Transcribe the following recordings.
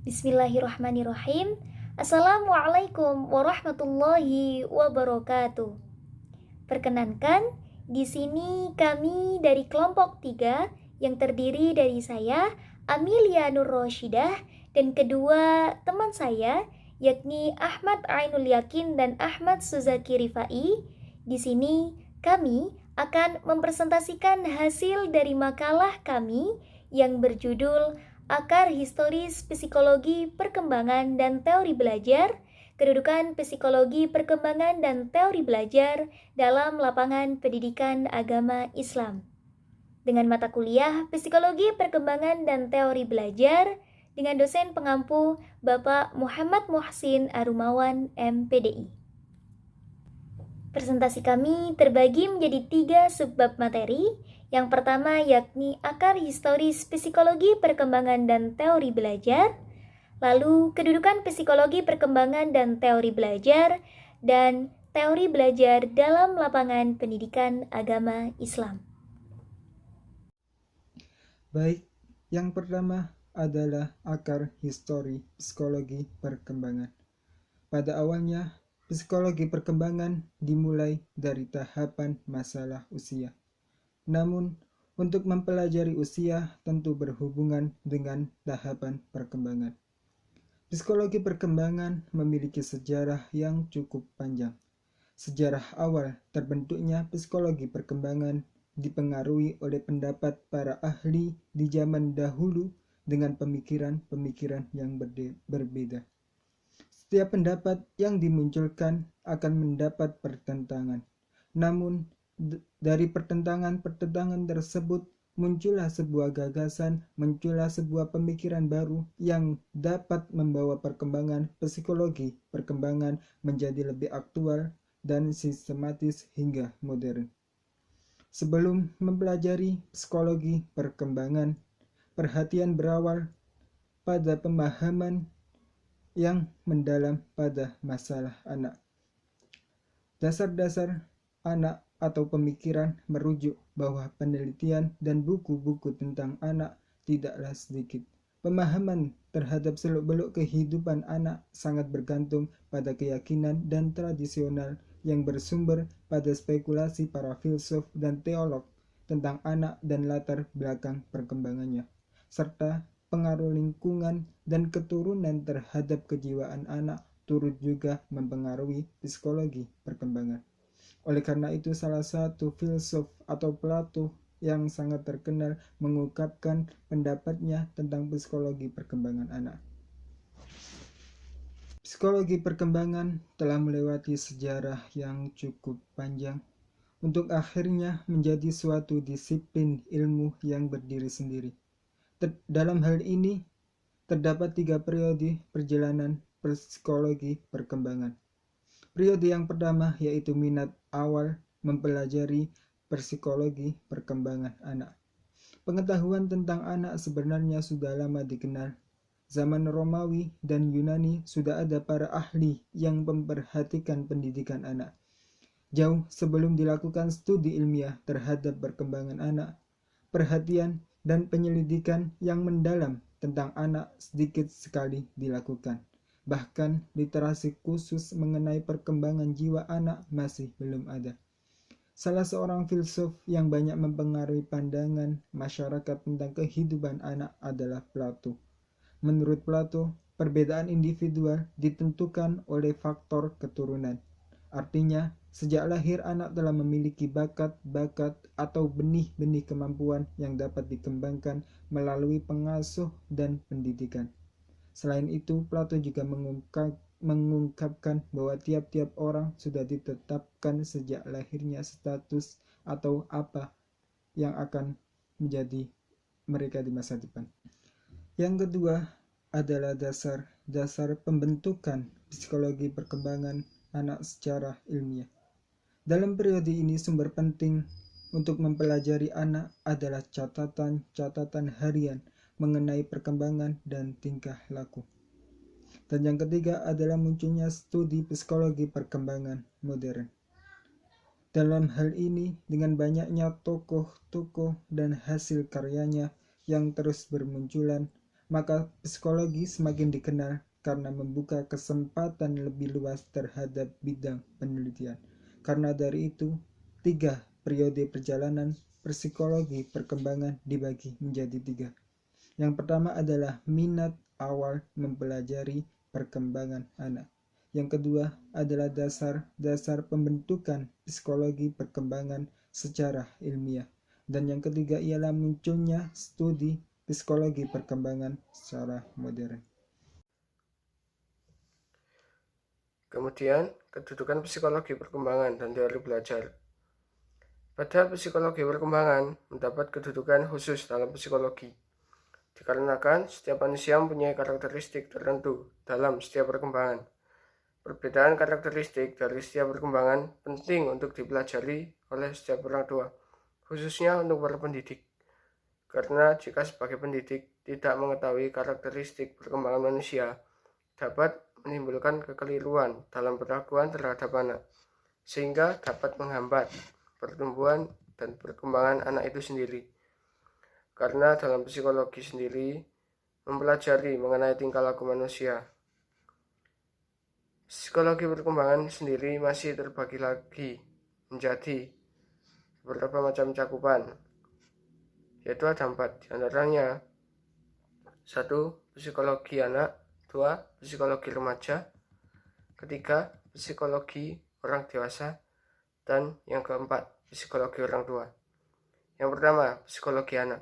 Bismillahirrahmanirrahim. Assalamualaikum warahmatullahi wabarakatuh. Perkenankan, di sini kami dari kelompok 3 yang terdiri dari saya, Amelia Nur Roshidah, dan kedua teman saya, yakni Ahmad Ainul Yakin dan Ahmad Suzaki Rifai. Di sini kami akan mempresentasikan hasil dari makalah kami yang berjudul Akar Historis Psikologi Perkembangan dan Teori Belajar, Kedudukan Psikologi Perkembangan dan Teori Belajar dalam Lapangan Pendidikan Agama Islam. Dengan mata kuliah Psikologi Perkembangan dan Teori Belajar dengan dosen pengampu Bapak Muhammad Muhsin Arumawan MPDI. Presentasi kami terbagi menjadi 3 subbab materi. Yang pertama yakni akar historis psikologi perkembangan dan teori belajar, lalu kedudukan psikologi perkembangan dan teori belajar, dan teori belajar dalam lapangan pendidikan agama Islam. Baik, yang pertama adalah akar histori psikologi perkembangan. Pada awalnya, psikologi perkembangan dimulai dari tahapan masalah usia. Namun, untuk mempelajari usia tentu berhubungan dengan tahapan perkembangan. Psikologi perkembangan memiliki sejarah yang cukup panjang. Sejarah awal terbentuknya psikologi perkembangan dipengaruhi oleh pendapat para ahli di zaman dahulu dengan pemikiran-pemikiran yang berbeda. Setiap pendapat yang dimunculkan akan mendapat pertentangan. Namun, dari pertentangan-pertentangan tersebut muncullah sebuah gagasan, muncullah sebuah pemikiran baru yang dapat membawa perkembangan psikologi perkembangan menjadi lebih aktual dan sistematis hingga modern. Sebelum mempelajari psikologi perkembangan, perhatian berawal pada pemahaman yang mendalam pada masalah anak. Dasar-dasar anak atau pemikiran merujuk bahwa penelitian dan buku-buku tentang anak tidaklah sedikit. Pemahaman terhadap seluk-beluk kehidupan anak sangat bergantung pada keyakinan dan tradisional yang bersumber pada spekulasi para filsuf dan teolog tentang anak dan latar belakang perkembangannya, serta pengaruh lingkungan dan keturunan terhadap kejiwaan anak turut juga mempengaruhi psikologi perkembangan. Oleh karena itu, salah satu filsuf atau Plato yang sangat terkenal mengungkapkan pendapatnya tentang psikologi perkembangan anak. Psikologi perkembangan telah melewati sejarah yang cukup panjang untuk akhirnya menjadi suatu disiplin ilmu yang berdiri sendiri. Dalam hal ini, terdapat 3 periode perjalanan psikologi perkembangan. Periode yang pertama yaitu minat awal mempelajari psikologi perkembangan anak. Pengetahuan tentang anak sebenarnya sudah lama dikenal. Zaman Romawi dan Yunani sudah ada para ahli yang memperhatikan pendidikan anak. Jauh sebelum dilakukan studi ilmiah terhadap perkembangan anak, perhatian dan penyelidikan yang mendalam tentang anak sedikit sekali dilakukan. Bahkan literasi khusus mengenai perkembangan jiwa anak masih belum ada. Salah seorang filsuf yang banyak mempengaruhi pandangan masyarakat tentang kehidupan anak adalah Plato. Menurut Plato, perbedaan individual ditentukan oleh faktor keturunan. Artinya, sejak lahir anak telah memiliki bakat-bakat atau benih-benih kemampuan yang dapat dikembangkan melalui pengasuh dan pendidikan. Selain itu, Plato juga mengungkapkan bahwa tiap-tiap orang sudah ditetapkan sejak lahirnya status atau apa yang akan menjadi mereka di masa depan. Yang kedua adalah dasar pembentukan psikologi perkembangan anak secara ilmiah. Dalam periode ini sumber penting untuk mempelajari anak adalah catatan harian mengenai perkembangan dan tingkah laku. Dan yang ketiga adalah munculnya studi psikologi perkembangan modern. Dalam hal ini, dengan banyaknya tokoh-tokoh dan hasil karyanya yang terus bermunculan, Maka psikologi semakin dikenal karena membuka kesempatan lebih luas terhadap bidang penelitian. Karena dari itu, 3 periode perjalanan psikologi perkembangan dibagi menjadi 3. Yang pertama adalah minat awal mempelajari perkembangan anak. Yang kedua adalah dasar-dasar pembentukan psikologi perkembangan secara ilmiah. Dan yang ketiga ialah munculnya studi psikologi perkembangan secara modern. Kemudian, kedudukan psikologi perkembangan dan teori belajar. Padahal psikologi perkembangan mendapat kedudukan khusus dalam psikologi, dikarenakan setiap manusia mempunyai karakteristik tertentu dalam setiap perkembangan. Perbedaan karakteristik dari setiap perkembangan penting untuk dipelajari oleh setiap orang tua, khususnya untuk para pendidik. Karena jika sebagai pendidik tidak mengetahui karakteristik perkembangan manusia, dapat menimbulkan kekeliruan dalam perlakuan terhadap anak, sehingga dapat menghambat pertumbuhan dan perkembangan anak itu sendiri. Karena dalam psikologi sendiri mempelajari mengenai tingkah laku manusia. Psikologi perkembangan sendiri masih terbagi lagi menjadi beberapa macam cakupan, yaitu ada 4 diantaranya. 1. Psikologi anak. 2. Psikologi remaja. 3. Psikologi orang dewasa. Dan yang keempat, psikologi orang tua. Yang pertama, psikologi anak.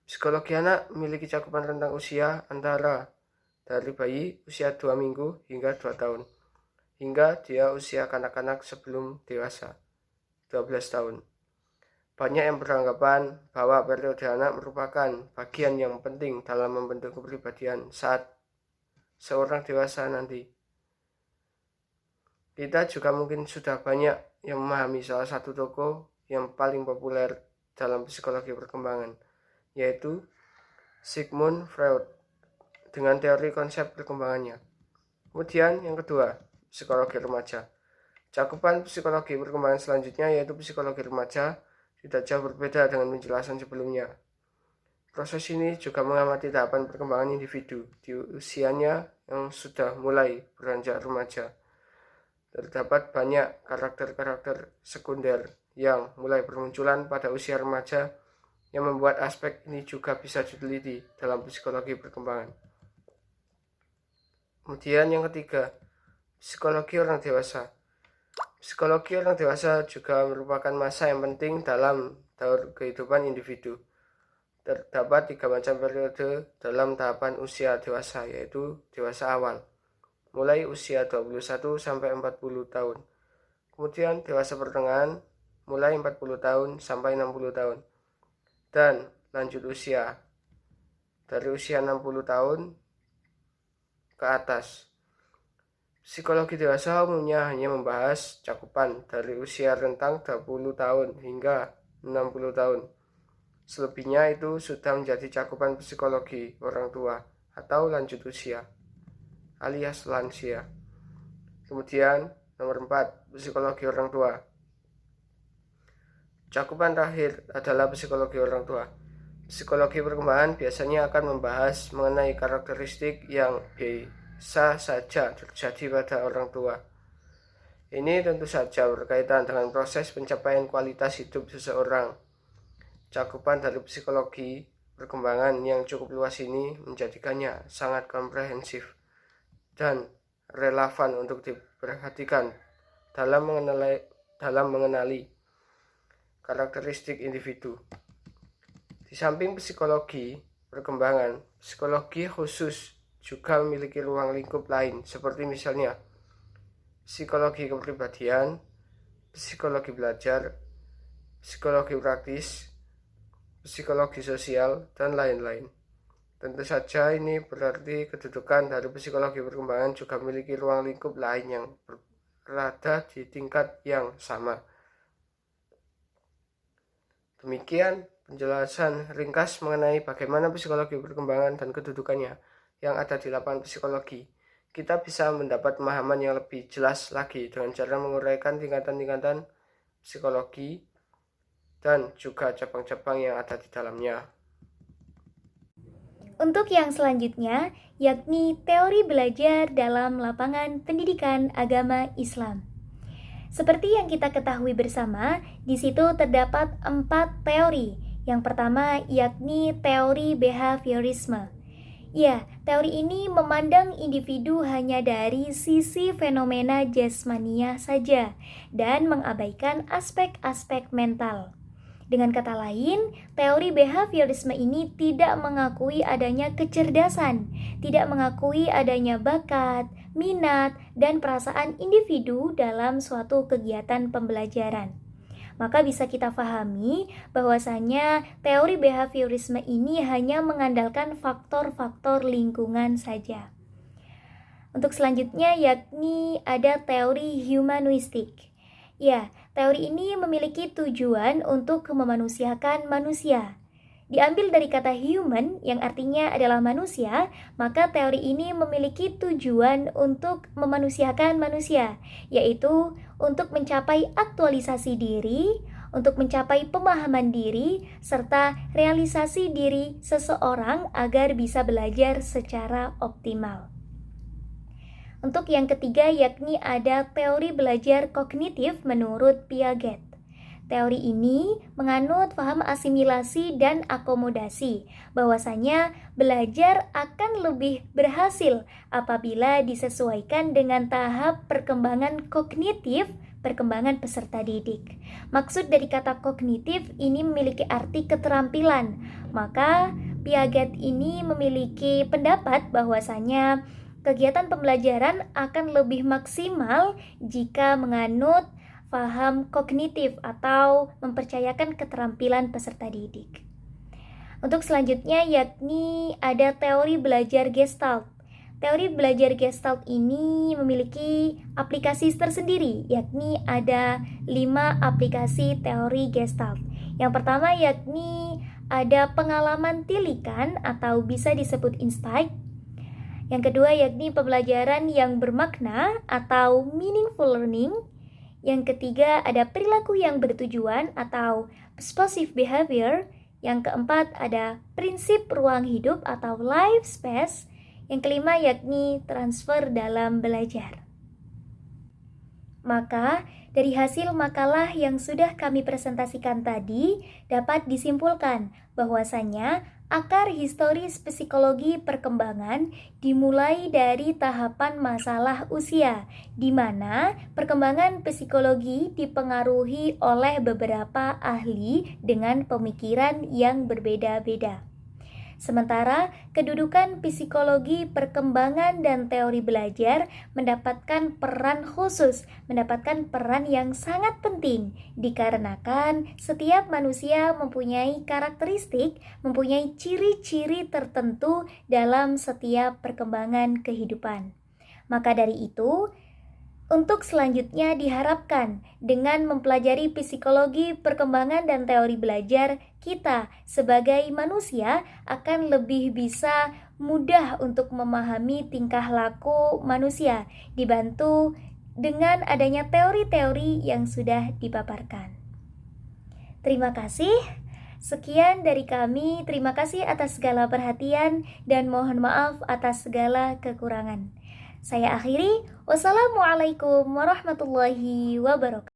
Psikologi anak memiliki cakupan rentang usia antara dari bayi usia 2 minggu hingga 2 tahun, hingga dia usia kanak-kanak sebelum dewasa, 12 tahun. Banyak yang beranggapan bahwa periode anak merupakan bagian yang penting dalam membentuk kepribadian saat seorang dewasa nanti. Kita juga mungkin sudah banyak yang memahami salah satu tokoh yang paling populer dalam psikologi perkembangan, yaitu Sigmund Freud dengan teori konsep perkembangannya. Kemudian yang kedua, psikologi remaja. Cakupan psikologi perkembangan selanjutnya yaitu psikologi remaja tidak jauh berbeda dengan penjelasan sebelumnya. Proses ini juga mengamati tahapan perkembangan individu di usianya yang sudah mulai beranjak remaja. Terdapat banyak karakter-karakter sekunder yang mulai bermunculan pada usia remaja yang membuat aspek ini juga bisa diteliti dalam psikologi perkembangan. Kemudian yang ketiga, psikologi orang dewasa. Psikologi orang dewasa juga merupakan masa yang penting dalam kehidupan individu. Terdapat 3 macam periode dalam tahapan usia dewasa, yaitu dewasa awal, mulai usia 21 sampai 40 tahun. Kemudian dewasa pertengahan, mulai 40 tahun sampai 60 tahun. Dan lanjut usia, dari usia 60 tahun ke atas. Psikologi dewasa umumnya hanya membahas cakupan dari usia rentang 20 tahun hingga 60 tahun. Selebihnya itu sudah menjadi cakupan psikologi orang tua atau lanjut usia, alias lansia. Kemudian nomor 4, psikologi orang tua. Cakupan terakhir adalah psikologi orang tua. Psikologi perkembangan biasanya akan membahas mengenai karakteristik yang bisa saja terjadi pada orang tua. Ini tentu saja berkaitan dengan proses pencapaian kualitas hidup seseorang. Cakupan dari psikologi perkembangan yang cukup luas ini menjadikannya sangat komprehensif dan relevan untuk diperhatikan dalam mengenali karakteristik individu. Di samping psikologi perkembangan, psikologi khusus juga memiliki ruang lingkup lain, seperti misalnya psikologi kepribadian, psikologi belajar, psikologi praktis, psikologi sosial, dan lain-lain. Tentu saja ini berarti kedudukan dari psikologi perkembangan juga memiliki ruang lingkup lain yang berada di tingkat yang sama. Demikian penjelasan ringkas mengenai bagaimana psikologi perkembangan dan kedudukannya yang ada di lapangan psikologi. Kita bisa mendapat pemahaman yang lebih jelas lagi dengan cara menguraikan tingkatan-tingkatan psikologi dan juga cabang-cabang yang ada di dalamnya. Untuk yang selanjutnya, yakni teori belajar dalam lapangan pendidikan agama Islam. Seperti yang kita ketahui bersama, di situ terdapat 4 teori. Yang pertama yakni teori behaviorisme. Ya, teori ini memandang individu hanya dari sisi fenomena jasmania saja dan mengabaikan aspek-aspek mental. Dengan kata lain, teori behaviorisme ini tidak mengakui adanya kecerdasan, tidak mengakui adanya bakat, minat, dan perasaan individu dalam suatu kegiatan pembelajaran. Maka bisa kita pahami bahwasanya teori behaviorisme ini hanya mengandalkan faktor-faktor lingkungan saja. Untuk selanjutnya yakni ada teori humanistik. Ya, teori ini memiliki tujuan untuk memanusiakan manusia. Diambil dari kata human yang artinya adalah manusia, maka teori ini memiliki tujuan untuk memanusiakan manusia, yaitu untuk mencapai aktualisasi diri, untuk mencapai pemahaman diri, serta realisasi diri seseorang agar bisa belajar secara optimal. Untuk yang ketiga yakni ada teori belajar kognitif menurut Piaget. Teori ini menganut paham asimilasi dan akomodasi, bahwasanya belajar akan lebih berhasil apabila disesuaikan dengan tahap perkembangan kognitif perkembangan peserta didik. Maksud dari kata kognitif ini memiliki arti keterampilan. Maka Piaget ini memiliki pendapat bahwasanya kegiatan pembelajaran akan lebih maksimal jika menganut paham kognitif atau mempercayakan keterampilan peserta didik. Untuk selanjutnya yakni ada teori belajar Gestalt. Teori belajar Gestalt ini memiliki aplikasi tersendiri, yakni ada 5 aplikasi teori Gestalt. Yang pertama yakni ada pengalaman tilikan atau bisa disebut insight. Yang kedua yakni pembelajaran yang bermakna atau meaningful learning. Yang ketiga ada perilaku yang bertujuan atau purposive behavior. Yang keempat ada prinsip ruang hidup atau life space. Yang kelima yakni transfer dalam belajar. Maka dari hasil makalah yang sudah kami presentasikan tadi dapat disimpulkan bahwasanya akar historis psikologi perkembangan dimulai dari tahapan masalah usia, di mana perkembangan psikologi dipengaruhi oleh beberapa ahli dengan pemikiran yang berbeda-beda. Sementara kedudukan psikologi perkembangan dan teori belajar mendapatkan peran khusus, mendapatkan peran yang sangat penting dikarenakan setiap manusia mempunyai karakteristik, mempunyai ciri-ciri tertentu dalam setiap perkembangan kehidupan. Maka dari itu, untuk selanjutnya diharapkan dengan mempelajari psikologi perkembangan dan teori belajar, kita sebagai manusia akan lebih bisa mudah untuk memahami tingkah laku manusia, dibantu dengan adanya teori-teori yang sudah dipaparkan. Terima kasih. Sekian dari kami, terima kasih atas segala perhatian dan mohon maaf atas segala kekurangan. Saya akhiri, wassalamualaikum warahmatullahi wabarakatuh.